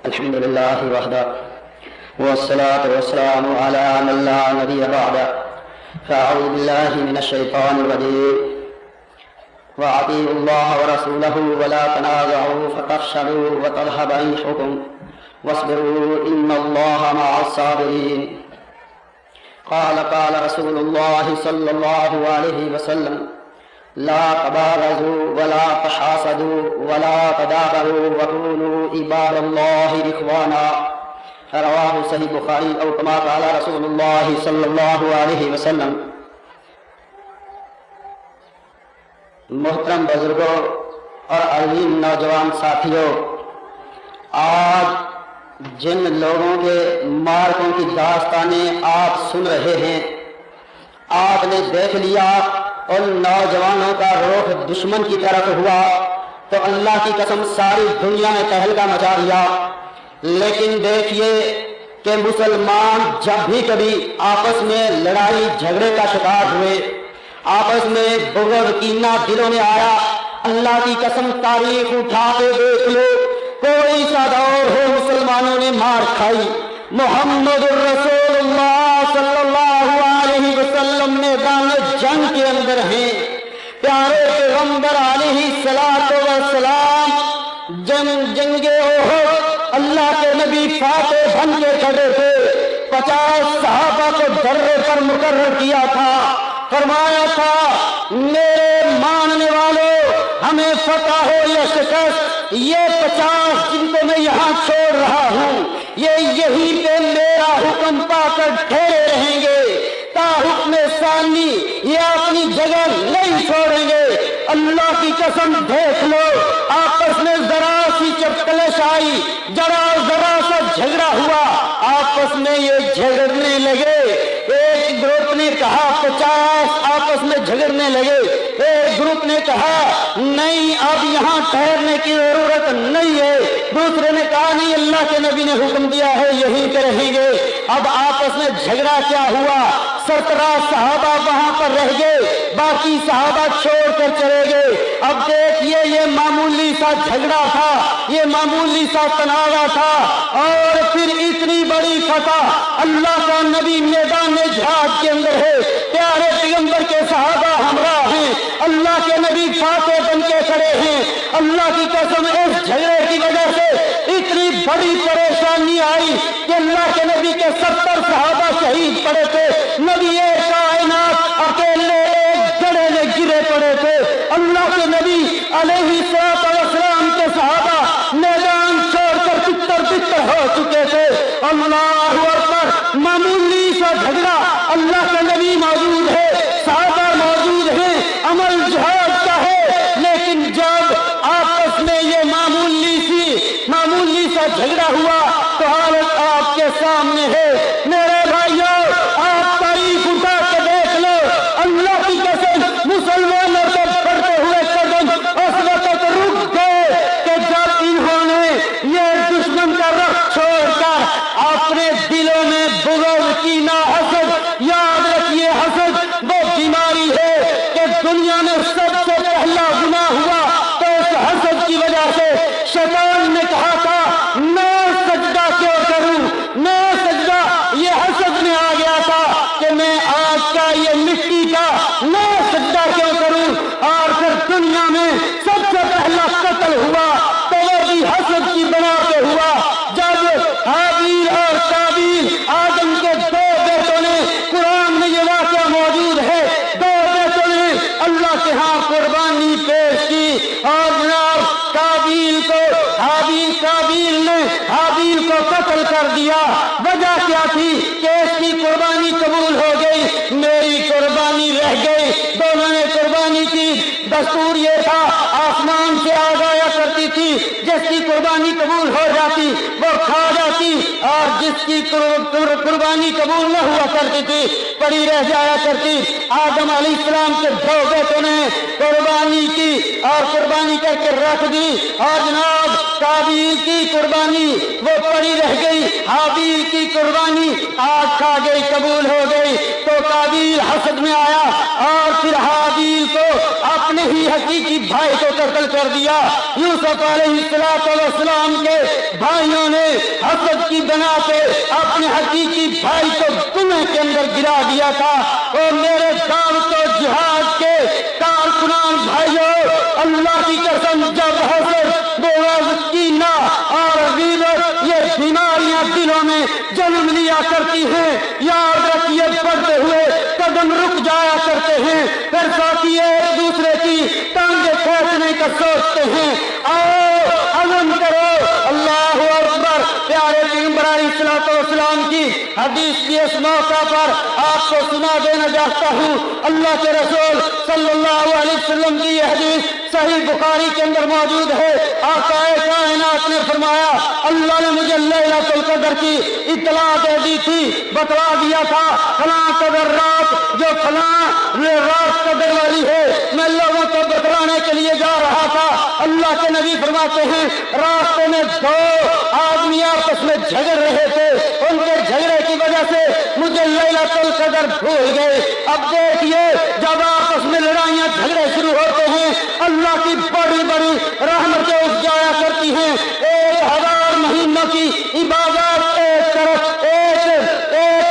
الحمد لله وحده والصلاة والسلام على من لا نبي بعده فأعوذ بالله من الشيطان الرجيم وأطيعوا الله ورسوله ولا تنازعوا فتفشلوا وتذهب ريحكم واصبروا إن الله مع الصابرين. قال رسول الله صلى الله عليه وسلم لا تباغضوا ولا تحاسدوا ولا تدابروا وكونوا عباد الله إخوانا. رواہ صحیح بخاری او کما قال رسول اللہ صلی اللہ علیہ وسلم. محترم بزرگوں اور عظیم نوجوان ساتھیوں، آج جن لوگوں کے مارکوں کی داستانیں آپ سن رہے ہیں، آپ نے دیکھ لیا ان نوجوانوں کا رخ دشمن کی طرف ہوا تو اللہ کی قسم ساری دنیا میں تہلکہ مچا دیا. لیکن دیکھیے کہ مسلمان جب بھی کبھی آپس میں لڑائی جھگڑے کا شکار ہوئے، آپس میں بغض کینہ دلوں میں آیا، اللہ کی قسم تاریخ اٹھا کے دیکھ لو، کوئی سا دور ہو مسلمانوں نے مار کھائی. محمد الرسول اللہ صلی اللہ علیہ وسلم میدان جنگ کے اندر ہیں. پیارے پیغمبر علیہ الصلوۃ والسلام جنگ احد اللہ کے نبی فاتح بن کے کھڑے تھے. 50 صحابہ کو درے پر مقرر کیا تھا، فرمایا تھا میرے ماننے والوں ہمیں فتح ہو یا شکست، یہ 50 جن کو میں یہاں چھوڑ رہا ہوں یہ یہیں پہ میرا حکم پا کر ٹھہرے رہیں گے تا حکم ثانی، یہ اپنی جگہ نہیں چھوڑیں گے. اللہ کی قسم دیکھ لو، آپس میں ذرا سی چپکلش آئی، ذرا سا جھگڑا ہوا، آپس میں یہ جھگڑنے لگے. ایک گروپ نے کہا 50 آپس میں جھگڑنے لگے، ایک گروپ نے کہا نہیں اب یہاں ٹھہرنے کی ضرورت نہیں ہے، دوسرے نے کہا نہیں اللہ کے نبی نے حکم دیا ہے یہیں پہ رہیں گے. اب آپس میں جھگڑا کیا ہوا، 17 صحابہ وہاں پر رہ گئے، باقی صحابہ چھوڑ کر چلے گئے. اب دیکھیے یہ معمولی سا جھگڑا تھا، یہ معمولی سا تنازع تھا، اور پھر اتنی بڑی فتح. اللہ کا نبی میدان جہاد کے اندر ہے، پیارے پیغمبر کے صحابہ ہمراہ ہیں، اللہ کے نبی فاتح بن کے کھڑے ہیں. اللہ کی قسم اس جھگڑے کی وجہ سے اتنی بڑی پریشانی آئی کہ اللہ کے نبی کے 70 صحابہ شہید پڑے تھے. نبی کائنات اکیلے ایک گڑھے میں گرے پڑے تھے. اللہ کے نبی علیہ السلام کے صحابہ میدان چھوڑ کر بتر ہو چکے تھے. اللہ اکبر، معمولی سا جھگڑا، اللہ کے نبی موجود ہے، صحابہ موجود ہیں، عمل جہاد کا ہے، لیکن جب آپس میں یہ معمولی سا جھگڑا ہوا تو حالت آپ کے سامنے ہے. میرے بھائیوں آپ تاریخ اٹھا کے دیکھ لو، اللہ کی قسم مسلمانوں کو بڑھتے ہوئے قدم اس وقت رک گئے کہ جب انہوں نے یہ دشمن کا رخ چھوڑ کر اپنے دلوں میں بغض کینہ حسد، یاد رکھیے حسد وہ بیماری ہے کہ دنیا میں سب سے پہلا گناہ ہوا تو اس حسد کی وجہ سے شیطان نے کہا تھا میں سجدہ کیوں کروں، میں سجدہ، یہ حسد میں آ گیا تھا کہ میں آج کا یہ مٹی کا میں سجدہ کیوں کروں. اور پھر دنیا میں سب سے پہلا قتل ہوا تو وہ بھی حسد کی بنا پہ ہوا، جب حابیل اور قابیل آدم کے 2 بیٹوں نے، قرآن میں یہ واقعہ موجود ہے، 2 بیٹوں نے اللہ کے ہاں قربانی پیش کی اور جناب قابیل نے حابیل کو قتل کر دیا. وجہ کیا تھی کہ اس کی قربانی قبول ہو گئی، میری قربانی رہ گئی. دونوں نے قربانی کی، دستور یہ تھا آسمان سے آگ آیا کرتی تھی، جس کی قربانی قبول ہو جاتی وہ کھا جاتی، اور جس کی قربانی قبول نہ ہوا کرتی تھی پڑی رہ جایا کرتی. آدم علیہ السلام کے 2 بیٹوں نے قربانی کی اور قربانی کر کے رکھ دی، اور جناب قابیل حابیل کی قربانی وہ پڑی رہ گئی، حابیل کی قربانی آگ کھا گئی، قبول ہو گئی، تو قابیل حسد میں آیا اور پھر حابیل کو اپنے ہی حقیقی بھائی کو قتل کر دیا۔ یوسف علیہ السلام کے بھائیوں نے حسد کی بنا پہ اپنے حقیقی بھائی کو کنویں کے اندر گرا دیا تھا۔ اور میرے دعوت و جہاد کے کارکنان بھائیوں، اللہ کی قسم، جب حسد، بغض، کینہ اور غیبت یہ بیماریاں دلوں میں جنم لیا کرتی ہیں، یاد رکھیے پڑھتے ہوئے قدم رک جایا کرتے ہیں، پھر ساتھی ایک دوسرے کی ٹانگیں کھینچنے کا سوچتے ہیں۔ آؤ عزم کرو، اللہ اکبر۔ پیارے پیغمبر علیہ السلام کی حدیث کی اس موقع پر آپ کو سنا دینا چاہتا ہوں۔ اللہ کے رسول صلی اللہ علیہ وسلم کی یہ حدیث صحیح بخاری کے اندر موجود ہے۔ آقا کائنات نے فرمایا، اللہ نے مجھے لیلۃ القدر کی اطلاع دے دی تھی، بتلا دیا تھا فلاں قدر رات، جو فلاں رات قدر والی ہے، میں لوگوں کو بتلانے کے لیے جا رہا تھا۔ اللہ کے نبی فرماتے ہیں راستے میں دو آدمی آپس میں جھگڑ رہے تھے، ان کے جھگڑے کی وجہ سے مجھے لیلۃ القدر بھول گئے۔ اب دیکھیے جب آپس میں لڑائیاں جھگڑے شروع ہوتے ہیں، اللہ کی بڑی بڑی رحمتیں اٹھ جایا کرتی ہیں۔ 1000 مہینوں کی عبادت ایک طرف، ایک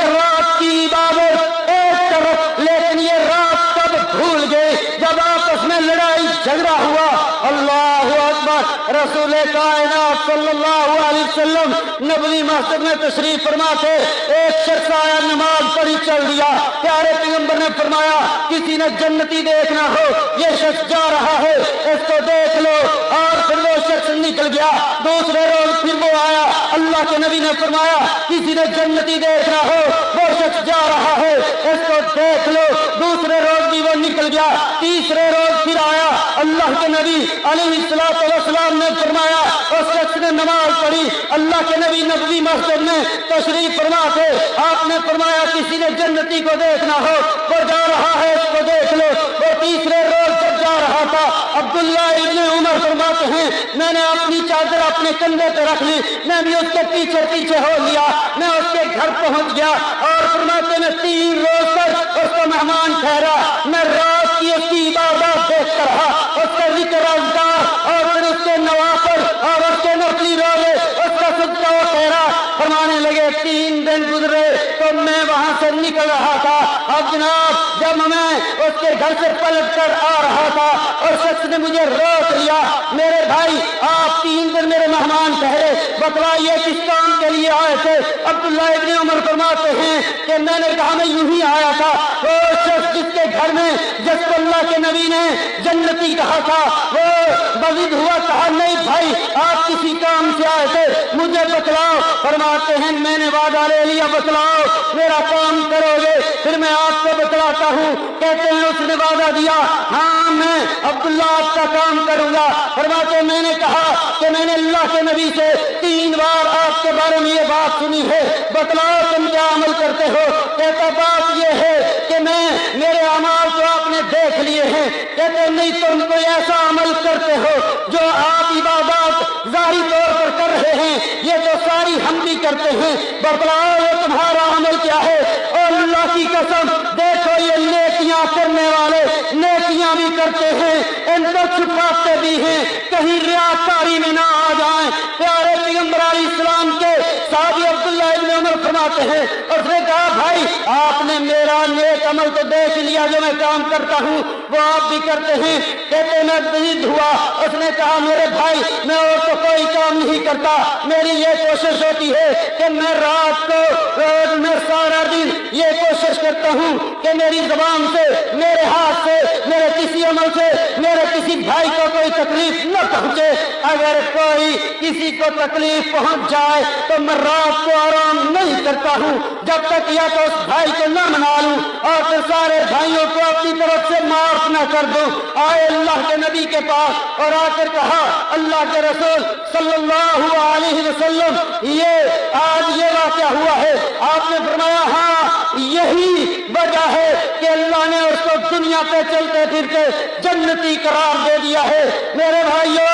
رات کی عبادت ایک طرف، لیکن یہ رات کب بھول گئے جب آپس میں لڑائی جھگڑا ہوا۔ اللہ اکبر۔ رسول کائنات صلی اللہ علیہ وسلم نبوی مسجد میں تشریف فرما تھے، ایک شخص آیا نماز پڑھی چل دیا۔ پیارے پیغمبر نے فرمایا کسی نے جنتی دیکھنا ہو، یہ شخص جا رہا ہے، اس کو دیکھ لو۔ اور پھر وہ شخص نکل گیا۔ دوسرے روز پھر وہ آیا، اللہ کے نبی نے فرمایا کسی نے جنتی دیکھنا ہو، وہ شخص جا رہا ہے، اس کو دیکھ لو۔ دوسرے روز بھی وہ نکل گیا۔ تیسرے روز پھر آیا، اللہ کے نبی علیہ السلام نے فرمایا اس شخص نے نماز پڑھی۔ اللہ کے نبی نبوی مسجد میں تشریف فرما تھے، آپ نے فرمایا کسی نے جنتی کو دیکھنا ہو، وہ جا رہا ہے، اس کو دیکھ لو۔ وہ تیسرے روز جب جا رہا تھا، عبداللہ ابن عمر فرماتے ہیں میں نے اپنی چادر اپنے کندھے پہ رکھ لی، میں بھی اس کے پیچھے پیچھے ہو لیا، میں اس کے گھر پہنچ گیا اور فرماتے میں 3 روز تک اس کو مہمان ٹھہرا، میں رات کی اس کی عبادت دیکھتا رہا، اس کا ذکر اذکار اور پھر اس کے نوافل اور اس کے نفلی روزے، اس کا صدقہ و خیرات فرمانے لگے۔ 3 دن گزرے تو میں وہاں سے نکل رہا تھا۔ اب جناب جب میں اس کے گھر سے پلٹ کر آ رہا تھا اور شخص نے مجھے روک لیا، میرے بھائی آپ 3 دن میرے مہمان ٹھہرے، بتلائیے کس کام کے لیے آئے تھے؟ عبداللہ ابن عمر فرماتے ہیں کہ میں نے کہا میں یوں ہی آیا تھا، وہ شخص جس کے گھر میں جس کو اللہ کے نبی نے جنتی کہا تھا وہ بضد ہوا، کہا نہیں بھائی آپ کسی کام سے آئے تھے، مجھے بتلاؤ۔ فرماتے ہیں میں نے وعدہ لے لیا، بتلاؤ میرا کام کرو گے پھر میں آپ کو بتلاتا ہوں۔ کہتے ہیں اس نے وعدہ دیا، ہاں میں عبداللہ آپ کا کام کروں گا۔ فرماتے میں نے کہا کہ میں نے اللہ کے نبی سے 3 بار آپ کے بارے میں یہ بات سنی ہے، بتلاؤ تم کیا عمل کرتے ہو؟ کہتا بات یہ ہے کہ میرے اعمال تو آپ نے دیکھ لیے ہیں۔ کہتے نہیں تم کوئی ایسا عمل کرتے ہو جو آپ عبادات ظاہری طور پر کر رہے ہیں، یہ تو ساری ہم بھی کرتے ہیں، بتلاؤ یہ تمہارا عمل کیا ہے؟ اور اللہ کی قسم دیکھو یہ نیکیاں کرنے والے نیکیاں بھی کرتے ہیں، ان کو چھپاتے بھی ہیں کہیں ریاکاری میں نہ آ جائیں۔ پیارے پیغمبر علیہ السلام کے صحابی عبداللہ ابن عمر فرماتے ہیں اس نے کہا بھائی آپ نے میرا نیک عمل تو دیکھ لیا، جو میں کام کرتا ہوں وہ آپ بھی کرتے ہیں۔ کہتے میں بضد ہوا، اس نے کہا میرے بھائی میں اور تو کوئی کام نہیں کرتا، میری یہ کوشش ہوتی ہے کہ میں رات کو روز میں سارا دن یہ کوشش کرتا ہوں کہ میری زبان سے، میرے ہاتھ سے، میرے کسی عمل سے میرے کسی بھائی کو کوئی تکلیف نہ پہنچے۔ اگر کوئی کسی کو تکلیف پہنچ جائے تو میں رات کو آرام نہیں کرتا ہوں، جب تک یا تو اس بھائی کو نہ منا لوں اور پھر سارے بھائیوں کو اپنی طرف سے معاف نہ کر دوں۔ آئے اللہ کے نبی کے پاس اور آ کر کہا اللہ کے رسول صلی اللہ علیہ وسلم یہ آج یہ واقعہ ہوا ہے۔ آپ نے فرمایا ہاں یہی وجہ ہے کہ اللہ نے اس کو دنیا پہ چلتے پھرتے جنتی قرار دے دیا ہے۔ میرے بھائیوں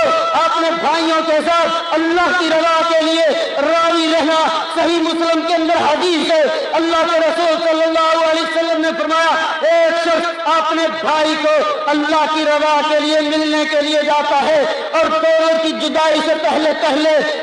اپنے بھائیوں کے ساتھ اللہ کی رضا کے لیے راضی رہنا صحیح مسلم کے اندر حدیث ہے۔ اللہ کے رسول صلی اللہ علیہ وسلم نے فرمایا ایک شخص اپنے بھائی کو اللہ کی رضا کے لیے ملنے کے لیے جاتا ہے اور دونوں کی جدائی سے پہلے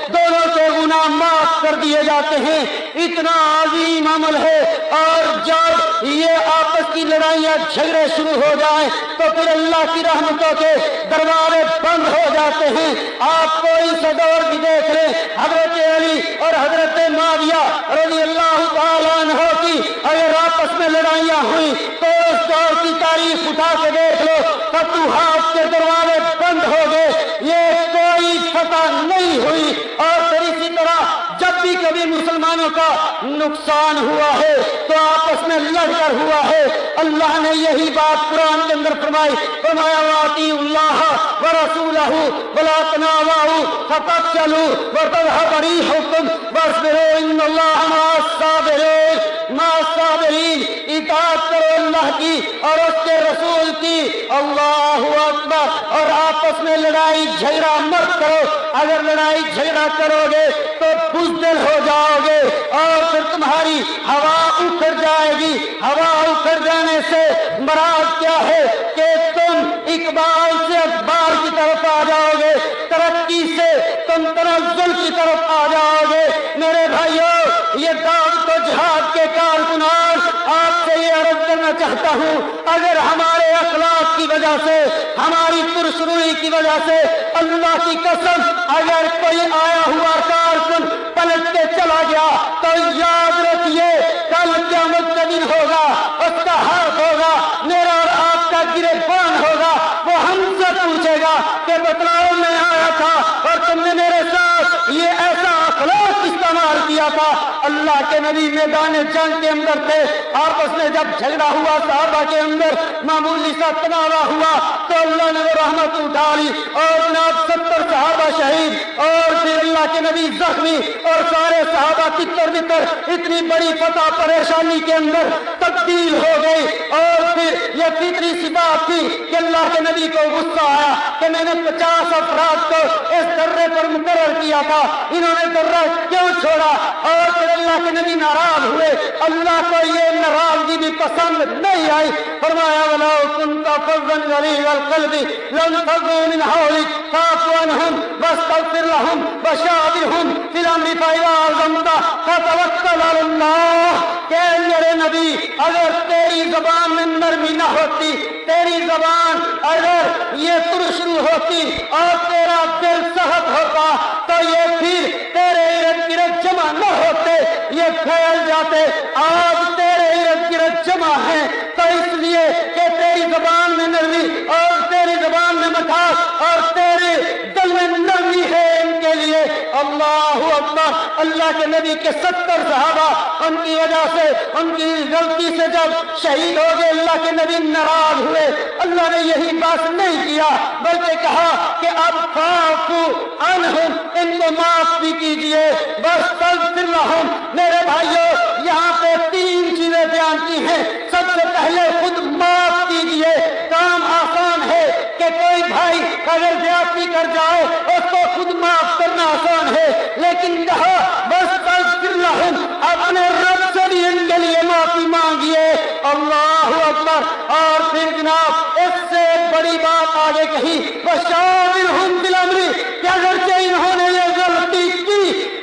دونوں کے گناہ معاف کر دیے جاتے ہیں۔ اتنا عظیم عمل ہے، اور جب یہ آپس کی لڑائیاں جھگڑے شروع ہو جائیں تو پھر اللہ کی رحمتوں کے دروازے بند ہو جاتے ہیں۔ آپ کوئی دور بھی دیکھ لیں، حضرت علی اور حضرت معاویہ رضی اللہ تعالیٰ عنہ کی اگر آپس میں لڑائیاں ہوئی تو اس دور کی تاریخ اٹھا کے دیکھ لو، فتوحات کے دروازے بند ہو گئے، یہ کوئی فتح نہیں ہوئی۔ اور پھر اسی طرح جب بھی کبھی مسلمانوں کا نقصان ہوا ہے تو آپس میں لڑ کر ہوا ہے۔ اللہ نے یہی بات قرآن کے اندر فرمائی، فرمایا وَأَطِیعُوا اللَّهَ وَرَسُولَهُ وَلَا تَنَازَعُوا فَتَفْشَلُوا وَتَذْهَبَ رِيحُكُمْ وَاصْبِرُوا إِنَّ اللَّهَ مَعَ الصَّابِرِينَ۔ اطاعت کرو اللہ کی اور اس کے رسول کی، اللہ اکبر، اور آپس میں لڑائی جھگڑا مت کرو۔ اگر لڑائی جھگڑا کرو گے تو بزدل ہو جاؤ گے اور پھر تمہاری ہوا اکھڑ جائے گی۔ ہوا اکھڑ جانے سے مراد کیا ہے کہ تم اقبال سے اخبار کی طرف آ جاؤ گے، ترقی سے تم تنزل کی طرف آ جاؤ گے۔ میرے بھائیوں یہ دعوت و جہاد کے کارکنان آپ سے یہ عرض کرنا چاہتا ہوں، اگر ہمارے اخلاق کی وجہ سے، ہماری پرسروئی کی وجہ سے، اللہ کی قسم اگر کوئی آیا ہوا کارکن پلٹ کے چلا گیا تو یاد رکھیے کل قیامت کا دن ہوگا، اس کا حق ہوگا، میرا اور آپ کا گریبان ہوگا۔ وہ ہم سے پوچھے گا کہ بتلاؤ میں آیا تھا اور تم نے میرے ساتھ یہ ایسا اخلاق استعمال کیا تھا۔ اللہ کے نبی میدان جنگ کے اندر تھے، آپس میں جب جھگڑا ہوا صحابہ کے اندر معمولی سا تنازع ہوا تو اللہ نے وہ رحمت اٹھا لی اور جناب 70 صحابہ شہید اور پھر اللہ کے نبی زخمی اور سارے صحابہ تتر بتر، اتنی بڑی فتح پریشانی کے اندر تبدیل ہو گئی۔ اور پھر یہ فطری سی بات تھی کہ اللہ کے نبی کو غصہ آیا کہ میں نے 50 افراد کو اس درے پر مقرر کیا تھا، انہوں نے درہ کیوں چھوڑا؟ اور پھر اللہ کے نبی ناراض ہوئے، اللہ کو یہ ناراضگی بھی پسند نہیں آئی، فرمایا وَلَوْ كُنْتَ فَظًّا غَلِيظَ الْقَلْبِ لَانفَضُّوا مِنْ حَوْلِكَ فَاعْفُ عَنْهُمْ وَاسْتَغْفِرْ لَهُمْ وَشَاوِرْهُمْ فِي الْأَمْرِ فَإِذَا عَزَمْتَ فَتَوَكَّلْ عَلَى اللَّهِ۔ کہ میرے نبی اگر تیری زبان میں نرمی نہ ہوتی، تیری زبان اگر یہ شروع ہوتی اور تیرا دل سخت ہوتا تو یہ پھر تیرے ارد گرد جمع نہ ہوتے، یہ پھیل جاتے۔ آج تیرے ارد گرد جمع ہیں تو اس لیے کہ تیری زبان میں نرمی اور تیری زبان میں مٹھاس اور تیرے دل میں نرمی ہے ان کے لیے۔ اللہ اکبر۔ اللہ کے نبی کے 70 صحابہ ان کی وجہ سے، ان کی غلطی سے جب شہید ہو گئے، اللہ کے نبی ناراض ہوئے۔ اللہ نے یہی بات نہیں کیا بلکہ کہا کہ اب فاعفو عنہم، ان کو معاف بھی کیجئے، واستغفر لہم۔ میرے بھائیوں یہاں پہ 3 چیزیں بیان کی ہیں۔ سب سے پہلے خود معاف کیجئے۔ کام آسان ہے کہ کوئی بھائی اگر زیادتی کر جائے اس کو خود معاف کرنا آسان ہے، لیکن کہا واستغفر لہم، اپنے رب سے بھی ان کے لیے معافی مانگیے۔ اللہ اکبر۔ اور پھر جناب اس سے بڑی بات آگے کہی وشاورہم فی الامر، کہ اگرچہ انہوں نے یہ غلطی کی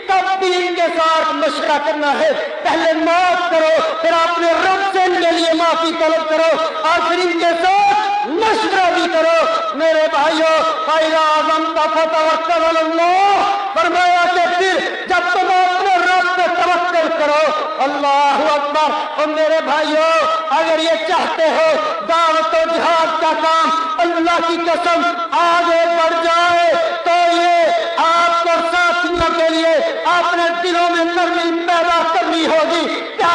تب بھی ان کے ساتھ مشورہ کرنا ہے۔ پہلے معاف کرو، پھر اپنے رب سے ان کے لیے معافی طلب کرو اور پھر ان کے ساتھ مشورہ بھی کرو۔ میرے بھائیوں فَإِذَا عَزَمْتَ فَتَوَكَّلْ عَلَى اللَّهِ، فرمایا کہ پھر جب تم اپنے رب پہ توکل کرو۔ اللہ اکبر۔ اور میرے بھائیوں اگر یہ چاہتے ہو دعوت و جہاد کا کام اللہ کی قسم آگے بڑھ جائے تو یہ آپ کو ساتھیوں کے لیے اپنے دلوں میں نرمی پیدا کرنی ہوگی۔ کیا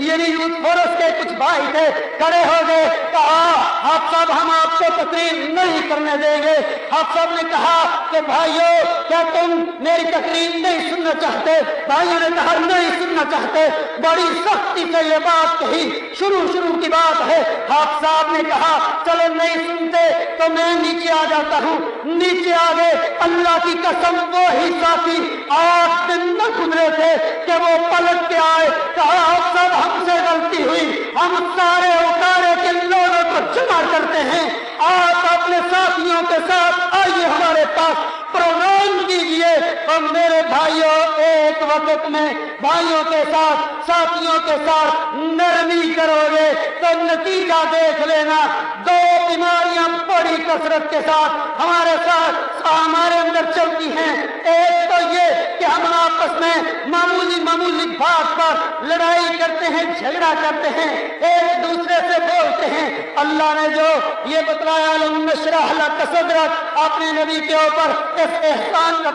یعنی یوتھ فورس کے کچھ بھائی تھے، کھڑے ہو گئے، کہا آپ صاحب ہم آپ کو تقریر نہیں کرنے دیں گے۔ آپ صاحب نے کہا کہ بھائیو کیا تم میری تقریر نہیں سننا چاہتے؟ بھائیوں نے کہا نہیں سننا چاہتے۔ بڑی سختی سے یہ بات کہی، شروع کی بات ہے۔ آپ صاحب نے کہا چلو نہیں سنتے تو میں نیچے آ جاتا ہوں۔ نیچے آ گئے، اللہ کی قسم وہی ساتھی 8 دن نہ گزرے تھے کہ وہ پلٹ کے آئے، کہا آپ صاحب ہم سے غلطی ہوئی، ہم سارے اکاڑے کے لوگوں کو جمع کرتے ہیں، آپ اپنے ساتھیوں کے ساتھ آئیے ہمارے پاس پروگرام کیجئے۔ اور میرے بھائیوں ایک وقت میں بھائیوں کے ساتھ ساتھیوں کے ساتھ نرمی کرو گے تو نتیجہ دیکھ لینا۔ 2 بیماریاں بڑی کثرت کے ساتھ ہمارے اندر چلتی ہیں۔ ایک تو یہ کہ ہم آپس میں معمولی بات پر لڑائی کرتے ہیں، جھگڑا کرتے ہیں، ایک دوسرے سے بولتے ہیں۔ اللہ نے جو یہ بتلایا لَمْ نَشْرَحْ لَكَ صَدْرَكَ، اپنے نبی کے اوپر اس احسان کا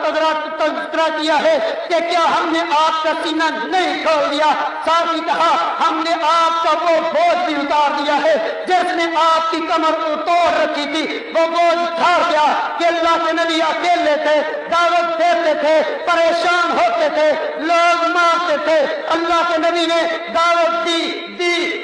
تذکرہ کیا ہے کہ کیا ہم نے آپ کا سینہ نہیں کھول دیا؟ ساتھ ہی کہا ہم نے آپ کا وہ بوجھ بھی اتار دیا ہے جس نے آپ کی کمر کو توڑ رکھی تھی، وہ بوجھ اٹھا گیا کہ اللہ کے نبی اکیلے تھے، دعوت دیتے تھے، پریشان ہوتے تھے، لوگ مارتے تھے، اللہ کے نبی نے دعوت دی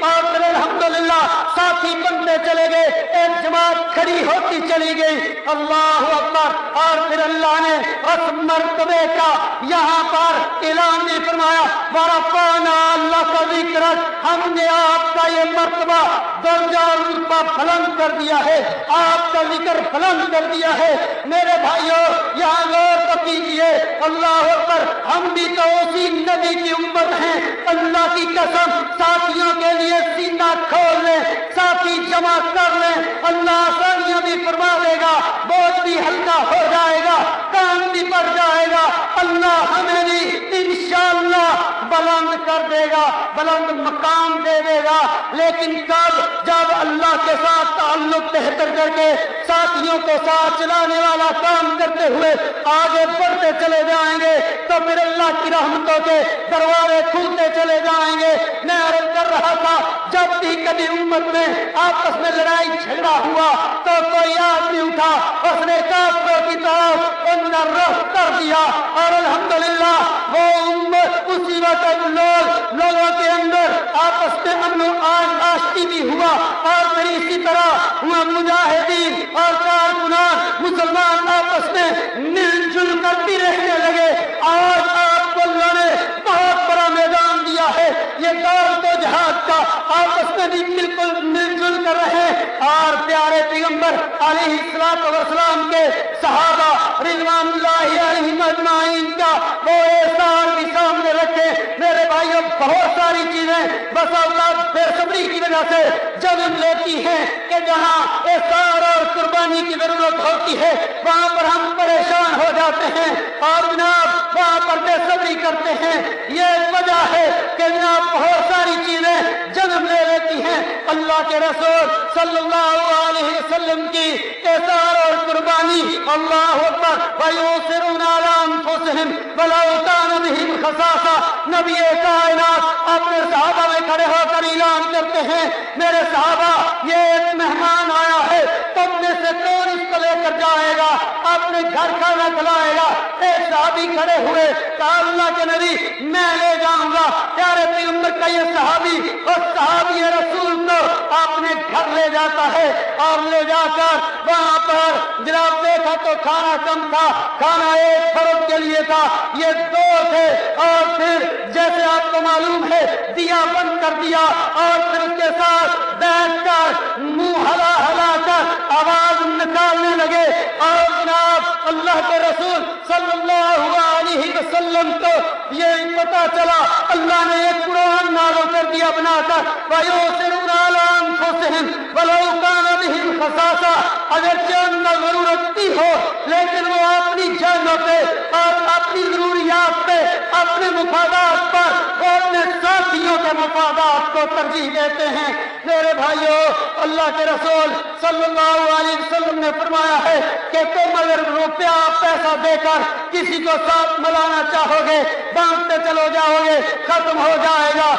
اور پھر الحمدللہ ساتھی بنتے چلے گئے، ایک جماعت کھڑی ہوتی چلی گئی۔ اللہ اکبر۔ اور پھر اللہ نے اس مرتبے کا یہاں پر اعلان بھی فرمایا، وَرَفَعْنَا لَكَ ذِكْرَكَ، ہم نے آپ کا یہ مرتبہ درجہ رتبہ بلند کر دیا ہے، آپ کا ذکر بلند کر دیا ہے۔ میرے بھائیوں یہاں غور تو کیجئے، اللہ اکبر، ہم بھی تو اسی نبی کی امت ہیں۔ اللہ کی قسم ساتھیوں کے لیے سینہ کھول لیں، ساتھی جمع کر لیں، اللہ آسانیاں بھی فرما دے گا، بوجھ بھی ہلکا ہو جائے گا، کام بھی بڑھ جائے گا، اللہ ہمیں بھی انشاءاللہ بلند کر دے گا، بلند مقام دے دے گا۔ لیکن جب اللہ کے ساتھ تعلق بہتر کر کے ساتھیوں کو ساتھ چلانے والا کام کرتے ہوئے آگے بڑھتے چلے جائیں گے تو پھر اللہ کی رحمتوں کے دروازے کھلتے چلے جائیں گے۔ میں عرض کر رہا تھا جب بھی کبھی امت میں آپس میں لڑائی جھگڑا ہوا تو کوئی آدمی اٹھا، اس نے کافروں کی طرف ان کا رخ کر دیا اور الحمدللہ وہ امت اسی وقت لوگوں کے اندر آپس میں امن و آشتی بھی ہوا اور پھر اسی طرح مجاہدین اور کارکنان مسلمان آپس میں مل جل کر بھی رہنے لگے۔ آج آپ کو اللہ نے بہت بڑا میدان دیا ہے، یہ دعوت و جہاد کا، آپس میں بھی بالکل مل جل کر رہے اور پیارے پیغمبر علیہ السلام کے صحابہ رضوان اللہ علیہم اجمعین کا وہ احسان بھی سامنے رکھے۔ میرے بھائیوں بہت ساری چیزیں بس اولاد بے صبری کی وجہ سے جنم لیتی ہیں کہ جہاں احسان اور قربانی کی ضرورت ہوتی ہے وہاں پر ہم پریشان ہو جاتے ہیں اور جناب وہاں پر بے صبری کرتے ہیں۔ یہ وجہ ہے کہ جناب بہت ساری چیزیں جنم لے لیتی ہیں۔ اللہ کے رسول صلی اللہ علیہ وسلم کی احسان اور قربانی، اللہ اکبر، وَيُؤْثِرُونَ عَلَىٰ أَنفُسِهِمْ وَلَوْ كَانَ بِهِمْ خَصَاصَةٌ، نبی کائنات اپنے صحابہ میں کھڑے ہو کر اعلان کرتے ہیں میرے صحابہ یہ ایک مہمان آیا ہے، تم میں سے کون اس کو لے کر جائے گا، اپنے گھر کھانا کھلائے گا؟ ایک صحابی کھڑے ہوئے، کہا اللہ کے نبی میں لے جاؤں گا۔ پیارے پیغمبر کا یہ صحابی اور صحابی رسول کو اپنے گھر لے جاتا ہے اور لے جا کر وہاں پر جناب دیکھا تو کھانا کم تھا، کھانا ایک فرد کے لیے تھا، یہ 2 تھے اور پھر جیسے آپ کو معلوم ہے دیا بند کر دیا اور پھر اس کے ساتھ بیٹھ کر منہ ہلا ہلا کر آواز نکالنے لگے اور جناب اللہ کے رسول صلی اللہ علیہ وسلم کو یہ پتا چلا، اللہ نے ایک قرآن نازل کر دیا بنا کر، وَيُؤْثِرُونَ عَلَىٰ أَنفُسِهِمْ وَلَوْ كَانَ بِهِمْ خَصَاصَةٌ، اگر جان نہ ضرورت بھی ہو لیکن وہ اپنی جانوں پہ اور اپنی ضروریات پہ، اپنے مفادات پر وہ اپنے ساتھیوں کے کے مفادات کو ترجیح دیتے ہیں۔ میرے بھائیوں، اللہ کے رسول صلی اللہ علیہ وسلم نے فرمایا ہے کہ تم اگر روپیہ پیسہ دے کر کسی کو ساتھ ملانا چاہو گے، بانٹتے چلو جاؤ گے، ختم ہو جائے گا،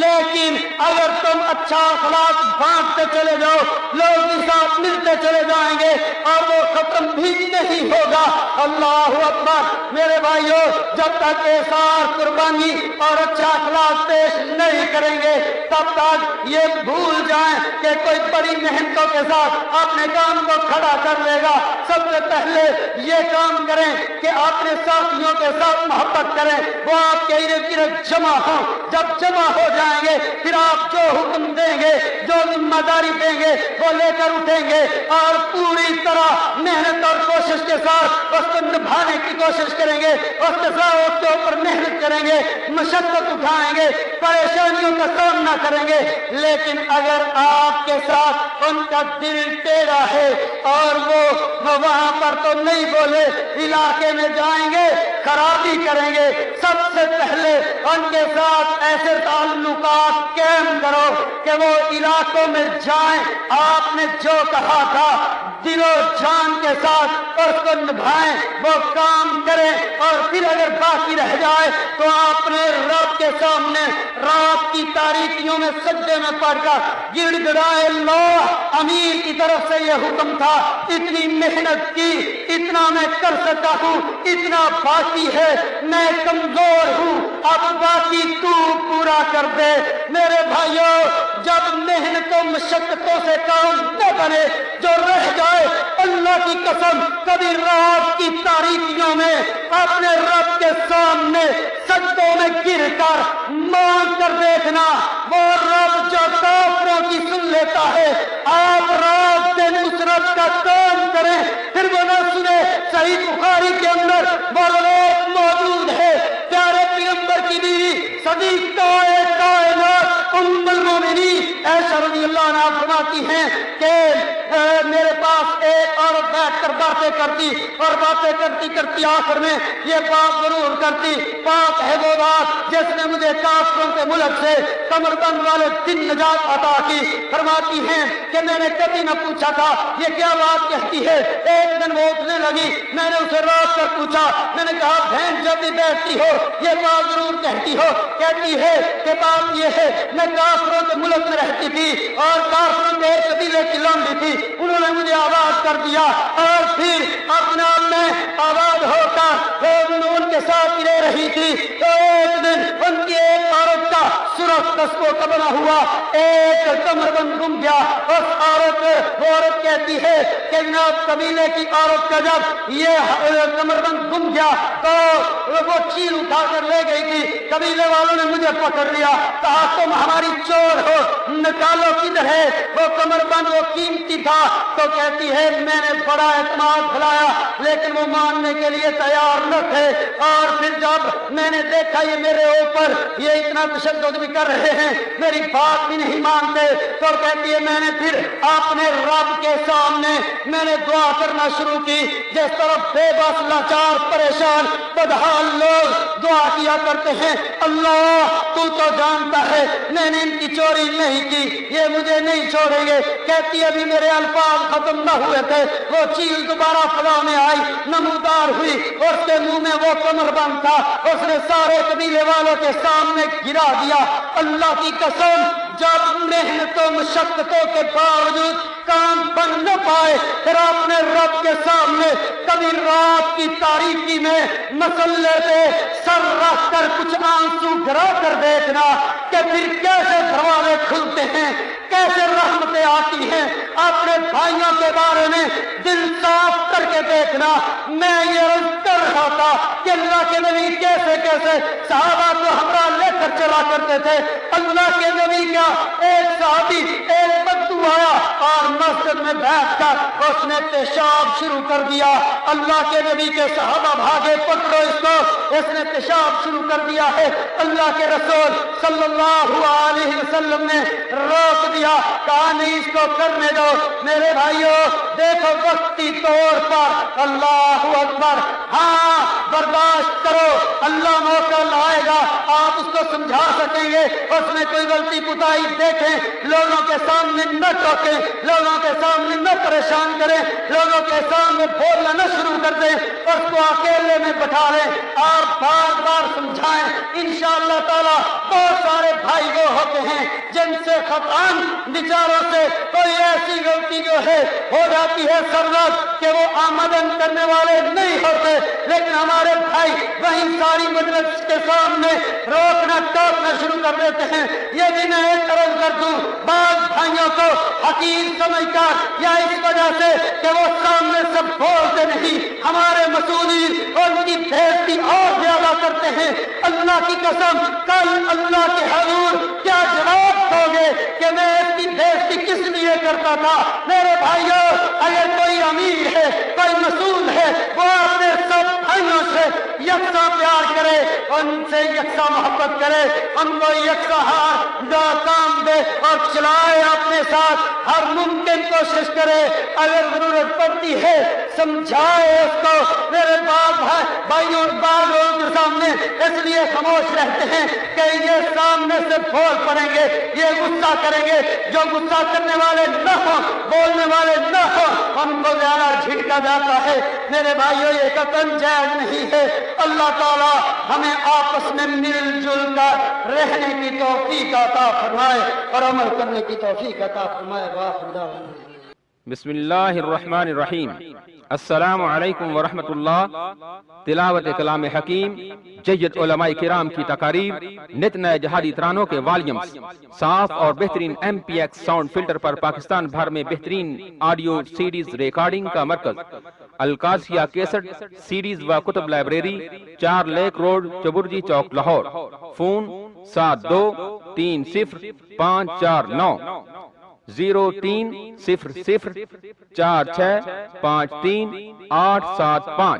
لیکن اگر تم اچھا اخلاق بانٹتے چلے جاؤ، لوگ بھی ساتھ ملتے چلے جائیں گے اور وہ ختم بھی نہیں ہوگا۔ اللہ اکبر۔ میرے بھائیوں، جب تک احسان، قربانی اور اچھا اخلاق پیش نہیں کریں گے، تب تک یہ بھول جائیں کہ کوئی بڑی محنتوں کے ساتھ اپنے کام کو کھڑا کر لے گا۔ سب سے پہلے یہ کام کریں کہ اپنے ساتھیوں کے ساتھ محبت کریں، وہ آپ کے ارد گرد جمع ہوں۔ جب جمع ہو جائیں گے، پھر آپ جو حکم دیں گے، جو ذمہ داری دیں گے، وہ لے کر اٹھیں گے اور پوری طرح محنت اور کوشش کے ساتھ اس کو نبھانے کی کوشش کریں گے، اس کے ساتھ اس کے اوپر محنت کریں گے، مشقت اٹھائیں گے، پریشانیوں کا سامنا کریں گے۔ لیکن اگر آپ کے ساتھ ان کا دل ٹیڑھا ہے اور وہ وہاں پر تو نہیں بولے، علاقے میں جائیں گے، خرابی کریں گے، سب سے پہلے ان کے ساتھ ایسے تعلقات قائم کرو کہ وہ علاقوں میں جائیں، آپ نے جو کہا تھا دل و جان کے ساتھ اس کو نبھائیں، وہ کام کریں، اور پھر اگر باقی رہ جائے تو آپ نے رب کے سامنے رات کی تاریکیوں میں سجدے میں پڑھ کر گڑ گڑائے، اللہ امیر کی طرف سے یہ حکم تھا، اتنی محنت کی، اتنا میں کر سکا ہوں، اتنا باقی ہے، میں کمزور ہوں، اب باقی تو پورا کر دے۔ میرے بھائیوں، جب محنت و مشقتوں سے کام نہ بنے، جو رہ جائے، اللہ کی قسم کبھی رات کی تاریکیوں میں اپنے رب کے سامنے سجدوں میں گر کر مانگ کر دیکھنا، وہ رب جو کافروں کی سن لیتا ہے۔ آپ رات دن اس رب کا کام کریں، پھر وہ نہ سنے۔ صحیح بخاری کے اندر وہ روایت موجود ہے، پیارے پیغمبر کی بیوی صدیقہ کائنات ام المومنین عائشہ رضی اللہ عنہا فرماتی ہیں کہ میرے پاس ایک عورت بیٹھ کر باتیں کرتی، اور باتیں کرتی کرتی آخر میں یہ بات ضرور کرتی، پاک ہے وہ بات جس نے مجھے کافروں کے ملک سے کمر بند والے دن نجات عطا کی۔ فرماتی ہیں کہ میں نے کبھی نہ پوچھا تھا یہ کیا بات کہتی ہے۔ ایک دن وہ اٹھنے لگی، میں نے اسے رات کر پوچھا، میں نے کہا بہن جب بھی بیٹھتی ہو یہ بات ضرور کہتی ہو۔ کہتی ہے کہ بات یہ ہے میں کافروں کے ملک میں رہتی تھی اور کافروں کے قبیلے کی لونڈی تھی، انہوں نے مجھے آباد کر دیا، اور پھر اپنے آپ میں آباد ہو کر ان کے ساتھ رہ رہی تھی، تو ایک دن ان کی ایک عورت کا سرخ قصبوں کا بنا ہوا ایک کمر بند گم گیا۔ اس وہ عورت کہتی ہے کہ جناب قبیلے کی عورت کا جب یہ کمر بند گم گیا تو وہ چیل اٹھا کر لے گئی تھی، قبیلے والوں نے مجھے پکڑ لیا، کہا تم ہماری چور ہو، نکالو کدھر ہے وہ کمر بند، وہ قیمتی تھا۔ تو کہتی ہے میں نے بڑا اعتماد کھلایا لیکن وہ ماننے کے لیے تیار نہ تھے، اور پھر جب میں نے دیکھا یہ میرے اوپر یہ اتنا تشدد بھی کر رہے ہیں، میری بات بھی نہیں مانتے، تو کہتی ہے میں نے پھر اپنے رب کے سامنے میں نے دعا کرنا شروع کی، جس طرح بے بس لاچار پریشان بدحال لوگ دعا کیا کرتے ہیں، اللہ تو جانتا ہے میں نے ان کی چوری نہیں کی، یہ مجھے نہیں چھوڑیں گے۔ کہتی ابھی میرے الفاظ ختم نہ ہوئے تھے، وہ چیل دوبارہ فضا میں آئی، نمودار ہوئی، اس کے منہ میں وہ کمر بند تھا، اس نے سارے قبیلے والوں کے سامنے گرا دیا۔ اللہ کی قسم جب محنت و مشقتوں کے باوجود کام بن نہ پائے، پھر اپنے رب کے سامنے کبھی رات کی تاریکی میں مسلے پہ سر رکھ کر کچھ آنسو گرا کر دیکھنا کہ پھر کیسے دروازے کھلتے ہیں، کیسے رحمتیں آتی ہیں۔ اپنے بھائیوں کے بارے میں دل صاف کر کے دیکھنا۔ میں یہ عرض کر رہا تھا کہ اللہ کے نبی کیسے کیسے صحابہ کو ہمراہ لے کر چلا کرتے تھے۔ اللہ کے نبی کا ایک صحابی ایک بدو وضو آیا اور مسجد میں بیٹھ کر اس نے پیشاب شروع کر دیا۔ اللہ کے نبی کے صحابہ بھاگے، پکڑو اس کو، اس نے پیشاب شروع کر دیا ہے۔ اللہ کے رسول صلی اللہ علیہ وسلم نے روک دیا، کہا نہیں اس کو کرنے دو۔ میرے بھائیوں دیکھو وقتی طور پر اللہ اکبر، ہاں برداشت کرو، اللہ موقع لائے گا، آپ اس کو سمجھا سکیں گے۔ اس میں کوئی غلطی کوتاہی دیکھیں، لوگوں کے سامنے نہ ٹوکیں، لوگوں کے سامنے نہ پریشان کریں، لوگوں کے سامنے بولنا نہ شروع کر دیں، اس کو اکیلے میں بٹھا لیں اور بار بار سمجھائیں۔ انشاءاللہ تعالیٰ بہت سارے بھائی وہ ہوتے ہیں جن سے خطاً بیچاروں سے کوئی ایسی غلطی جو ہے ہو جاتی ہے سرزد کہ وہ آمدن کرنے والے نہیں ہوتے، لیکن ہمارے بھائی وہیں ساری مجلس کے سامنے روکنا ٹوکنا شروع کر دیتے ہیں۔ یہ بھی میں ایک عرض کر دوں، بعض بھائیوں کو حقیر سمجھ کر یا اس وجہ سے کہ وہ سامنے سب بولتے نہیں، ہمارے مسئولین ان کی بےعزتی اور زیادہ کرتے ہیں۔ اللہ کی قسم کل اللہ کے حضور کیا جواب دو گے کہ میں اس کی بےعزتی کس لیے کرتا تھا؟ میرے بھائیوں اگر کوئی امیر ہے، کوئی مسئول ہے، وہ اپنے سب بھائیوں سے یکساں پیار کرے، ان سے یکساں محبت کرے، ان کو یکساں کام دے اور چلائے اپنے ساتھ، ہر ممکن کوشش کرے، اگر ضرورت پڑتی ہے سمجھائے اس کو۔ میرے بھائیوں بعض لوگوں کے سامنے اس لیے خاموش رہتے ہیں کہ یہ سامنے سے بول پڑیں گے، یہ غصہ کریں گے، جو غصہ کرنے والے نہ ہوں، بولنے والے نہ ہوں، ان کو زیادہ جھٹکا جاتا ہے۔ میرے بھائیوں یہ قطعاً جائز نہیں ہے۔ اللہ تعالیٰ ہمیں آپس میں مل جل کر رہنے کی توفیق عطا فرمائے اور عمل کرنے کی توفیق عطا فرمائے۔ وآخر دعوانا بسم اللہ الرحمن الرحیم۔ السلام علیکم ورحمۃ اللہ۔ تلاوت کلام حکیم، جید علماء کرام کی تقاریر، نت نئے جہادی ترانوں کے والیومز، صاف اور بہترین MPX ساؤنڈ فلٹر پر پاکستان بھر میں بہترین آڈیو سیڈیز ریکارڈنگ کا مرکز، القاسیہ کیسٹ سیڈیز و کتب لائبریری، 4 لیک روڈ، چبرجی چوک، لاہور۔ فون 72300549 03004653 875۔